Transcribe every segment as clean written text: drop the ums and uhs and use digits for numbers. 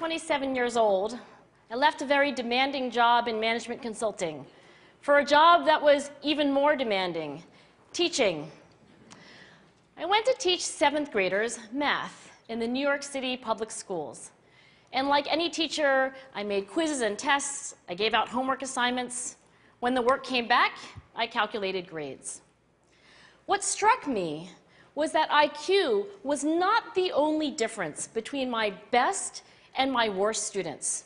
27 years old, I left a very demanding job in management consulting for a job that was even more demanding, teaching. I went to teach 7th graders math in the New York City public schools. And like any teacher, I made quizzes and tests, I gave out homework assignments. When the work came back, I calculated grades. What struck me was that IQ was not the only difference between my best and my worst students.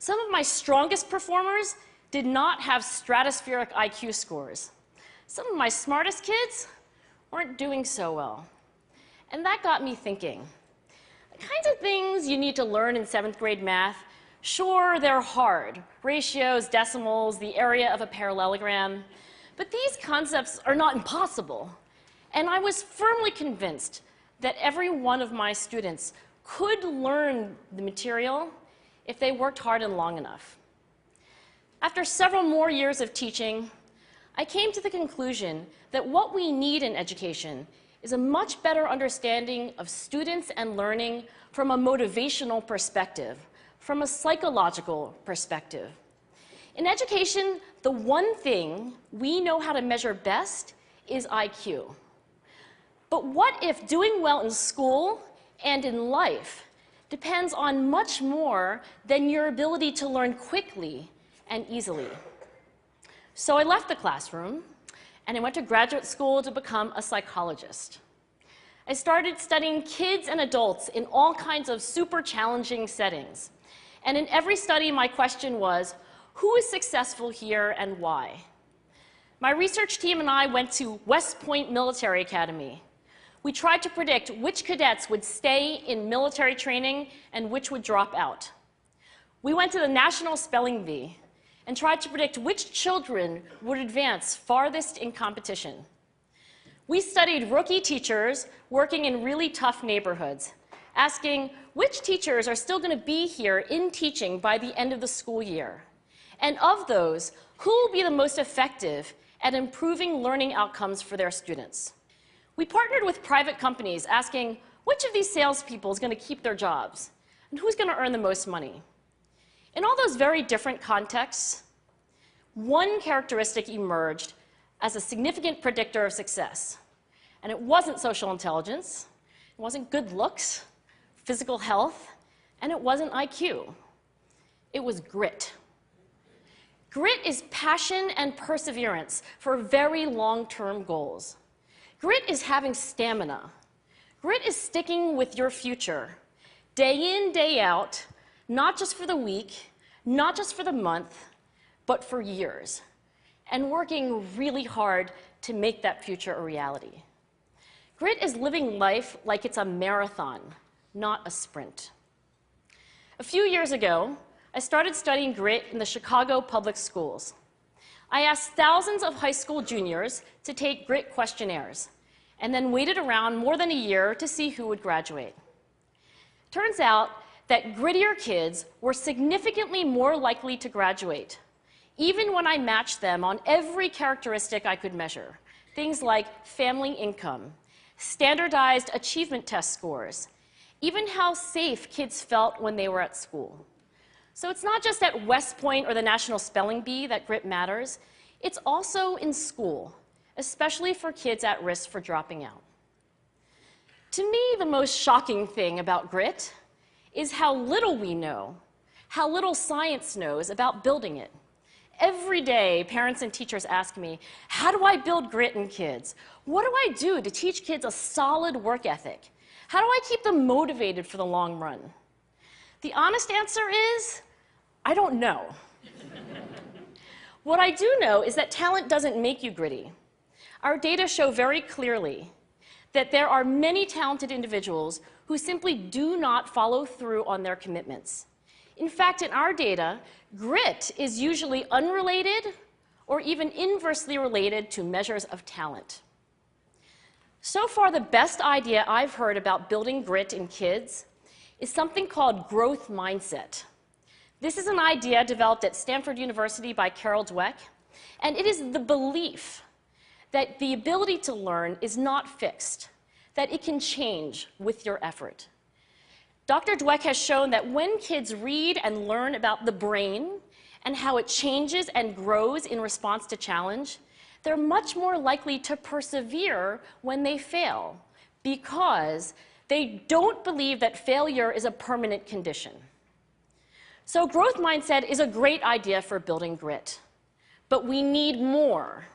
Some of my strongest performers did not have stratospheric IQ scores. Some of my smartest kids weren't doing so well. And that got me thinking. The kinds of things you need to learn in 7th grade math, sure, they're hard. Ratios, decimals, the area of a parallelogram. But these concepts are not impossible. And I was firmly convinced that every one of my students could learn the material if they worked hard and long enough. After several more years of teaching, I came to the conclusion that what we need in education is a much better understanding of students and learning from a motivational perspective, from a psychological perspective. In education, the one thing we know how to measure best is IQ. But what if doing well in school and in life depends on much more than your ability to learn quickly and easily? So I left the classroom and I went to graduate school to become a psychologist. I started studying kids and adults in all kinds of super challenging settings. And in every study, my question was, who is successful here and why? My research team and I went to West Point Military Academy. We tried to predict which cadets would stay in military training and which would drop out. We went to the National Spelling Bee and tried to predict which children would advance farthest in competition. We studied rookie teachers working in really tough neighborhoods, asking which teachers are still going to be here in teaching by the end of the school year. And of those, who will be the most effective at improving learning outcomes for their students? We partnered with private companies asking which of these salespeople is going to keep their jobs and who's going to earn the most money. In all those very different contexts, one characteristic emerged as a significant predictor of success. And it wasn't social intelligence, it wasn't good looks, physical health, and it wasn't IQ. It was grit. Grit is passion and perseverance for very long-term goals. Grit is having stamina. Grit is sticking with your future, day in, day out, not just for the week, not just for the month, but for years, and working really hard to make that future a reality. Grit is living life like it's a marathon, not a sprint. A few years ago, I started studying grit in the Chicago public schools. I asked thousands of high school juniors to take grit questionnaires, and then waited around more than a year to see who would graduate. Turns out that grittier kids were significantly more likely to graduate, even when I matched them on every characteristic I could measure, things like family income, standardized achievement test scores, even how safe kids felt when they were at school. So it's not just at West Point or the National Spelling Bee that grit matters, it's also in school, especially for kids at risk for dropping out. To me, the most shocking thing about grit is how little we know, how little science knows about building it. Every day, parents and teachers ask me, how do I build grit in kids? What do I do to teach kids a solid work ethic? How do I keep them motivated for the long run? The honest answer is, I don't know. What I do know is that talent doesn't make you gritty. Our data show very clearly that there are many talented individuals who simply do not follow through on their commitments. In fact, in our data, grit is usually unrelated or even inversely related to measures of talent. So far, the best idea I've heard about building grit in kids is something called growth mindset. This is an idea developed at Stanford University by Carol Dweck, and it is the belief that the ability to learn is not fixed, that it can change with your effort. Dr. Dweck has shown that when kids read and learn about the brain and how it changes and grows in response to challenge, they're much more likely to persevere when they fail because they don't believe that failure is a permanent condition. So growth mindset is a great idea for building grit, but we need more.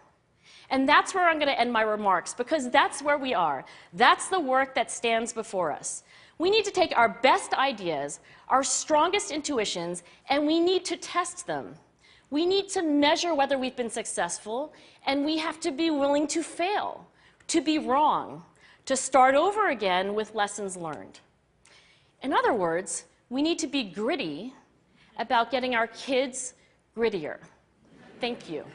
And that's where I'm going to end my remarks, because that's where we are. That's the work that stands before us. We need to take our best ideas, our strongest intuitions, and we need to test them. We need to measure whether we've been successful, and we have to be willing to fail, to be wrong, to start over again with lessons learned. In other words, we need to be gritty about getting our kids grittier. Thank you.